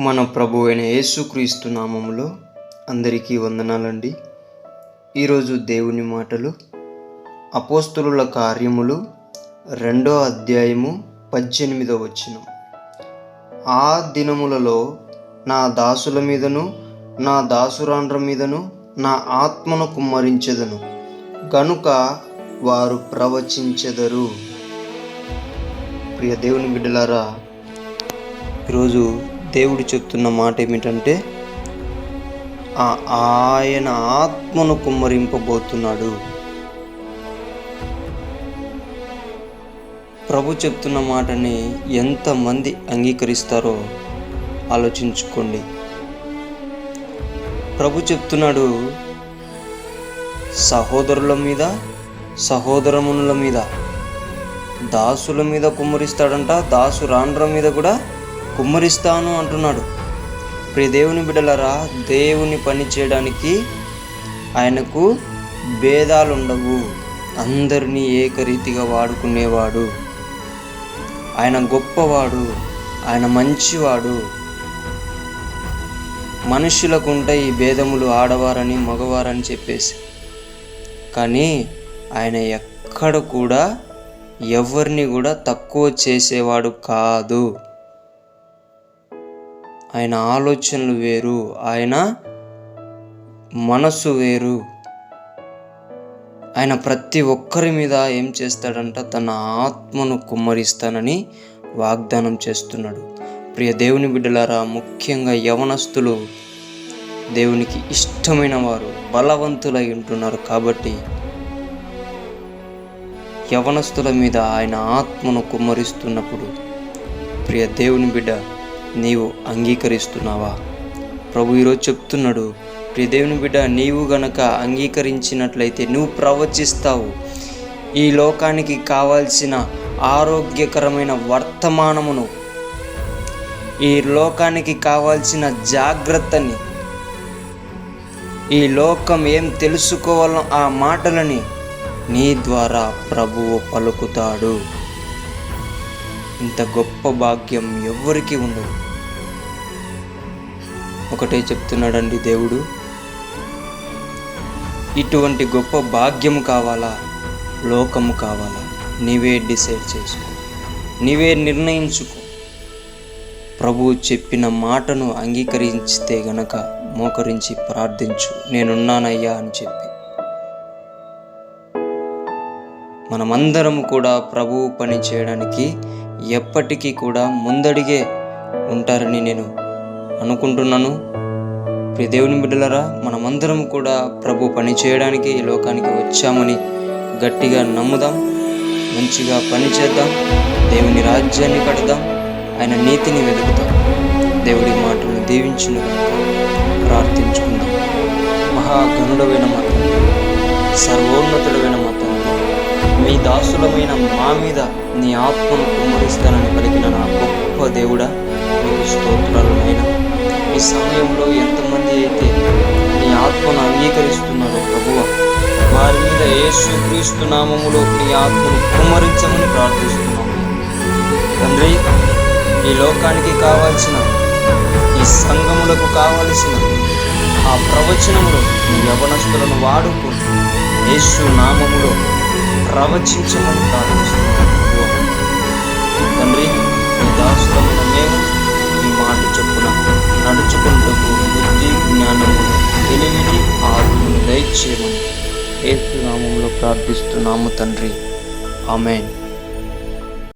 మన ప్రభు అయిన యేసుక్రీస్తు నామములో అందరికీ వందనాలండి. ఈరోజు దేవుని మాటలు అపోస్తలుల కార్యములు 2వ అధ్యాయము 18వ వచనం. ఆ దినములలో నా దాసుల మీదను నా దాసురాండ్ర మీదను నా ఆత్మను కుమ్మరించెదను, గనుక వారు ప్రవచించెదరు. ప్రియ దేవుని బిడ్డలారా, ఈరోజు దేవుడు చెప్తున్న మాట ఏమిటంటే ఆయన ఆత్మను కుమ్మరింపబోతున్నాడు. ప్రభు చెప్తున్న మాటని ఎంతమంది అంగీకరిస్తారో ఆలోచించుకోండి. ప్రభు చెప్తున్నాడు, సహోదరుల మీద సహోదరమునుల మీద దాసుల మీద కుమ్మరిస్తాడంట, దాసురాండ్ర మీద కూడా కుమ్మరిస్తాను అంటున్నాడు. ప్రియ దేవుని బిడ్డలారా, దేవుని పని చేయడానికి ఆయనకు భేదాలు ఉండవు. అందరినీ ఏకరీతిగా వాడుకునేవాడు. ఆయన గొప్పవాడు, ఆయన మంచివాడు. మనుషులకు ఉంటాయి ఈ భేదములు, ఆడవారని మగవారని చెప్పేసి. కానీ ఆయన ఎక్కడ కూడా ఎవరిని కూడా తక్కువ చేసేవాడు కాదు. ఆయన ఆలోచనలు వేరు, ఆయన మనసు వేరు. ఆయన ప్రతి ఒక్కరి మీద ఏం చేస్తాడంట, తన ఆత్మను కుమ్మరిస్తానని వాగ్దానం చేస్తున్నాడు. ప్రియ దేవుని బిడ్డలారా, ముఖ్యంగా యవనస్తులు దేవునికి ఇష్టమైన వారు, బలవంతులై ఉంటున్నారు. కాబట్టి యవనస్తుల మీద ఆయన ఆత్మను కుమ్మరిస్తున్నప్పుడు ప్రియ దేవుని బిడ్డ, నీవు అంగీకరిస్తున్నావా? ప్రభు ఈరోజు చెప్తున్నాడు, ప్రియ దేవుని బిడ్డ, నీవు గనక అంగీకరించినట్లయితే నువ్వు ప్రవచిస్తావు. ఈ లోకానికి కావాల్సిన ఆరోగ్యకరమైన వర్తమానమును, ఈ లోకానికి కావాల్సిన జాగ్రత్తని, ఈ లోకం ఏం తెలుసుకోవాలో ఆ మాటలని నీ ద్వారా ప్రభువు పలుకుతాడు. ఇంత గొప్ప భాగ్యం ఎవ్వరికీ ఉండదు. ఒకటే చెప్తున్నాడండి దేవుడు, ఇటువంటి గొప్ప భాగ్యము కావాలా, లోకము కావాలా? నీవే డిసైడ్ చేసుకో, నీవే నిర్ణయించుకో. ప్రభువు చెప్పిన మాటను అంగీకరించితే గనక మోకరించి ప్రార్థించు, నేనున్నానయ్యా అని చెప్పి. మనమందరము కూడా ప్రభువు పని చేయడానికి ఎప్పటికీ కూడా ముందడిగే ఉంటారని నేను అనుకుంటున్నాను. ప్రియ దేవుని బిడ్డలారా, మనమందరం కూడా ప్రభు పని చేయడానికి ఈ లోకానికి వచ్చామని గట్టిగా నమ్ముదాం. మంచిగా పని చేద్దాం, దేవుని రాజ్యాన్ని కడదాం, ఆయన నీతిని వెతుకుతాం. దేవుడి మాటలను దీవించునుగాక. ప్రార్థించుకుందాం. మహాగణుడమైన మా తండ్రి, సర్వోన్నతుడమైన మా తండ్రి, మీ దాసులమైన మా మీద నీ ఆత్మను కుమ్మరిస్తానని పలికిన నా గొప్ప దేవుడా, మీకు స్తోత్రాలనైనా. ఈ సమయంలో ఎంతమంది అయితే నీ ఆత్మను అంగీకరిస్తున్నారో ప్రభువ, వారి మీద యేసుక్రీస్తు నామములో నీ ఆత్మను కుమ్మరించమని ప్రార్థిస్తున్నాము తండ్రి. ఈ లోకానికి కావాల్సిన, ఈ సంఘములకు కావలసిన ఆ ప్రవచనములో నీ యవనస్తులను వాడుకొని యేసు నామములో ప్రవచించమని ప్రార్థిస్తున్నాము తండ్రి. నీ దాసులమైన మేము ఈ మాట చొప్పున నడుచుకుంటూ బుద్ధి, జ్ఞానము, తెలివిని, ఆత్మను దయచేయమని యేసు నామములో ప్రార్థిస్తున్నాము తండ్రి. ఆమేన్.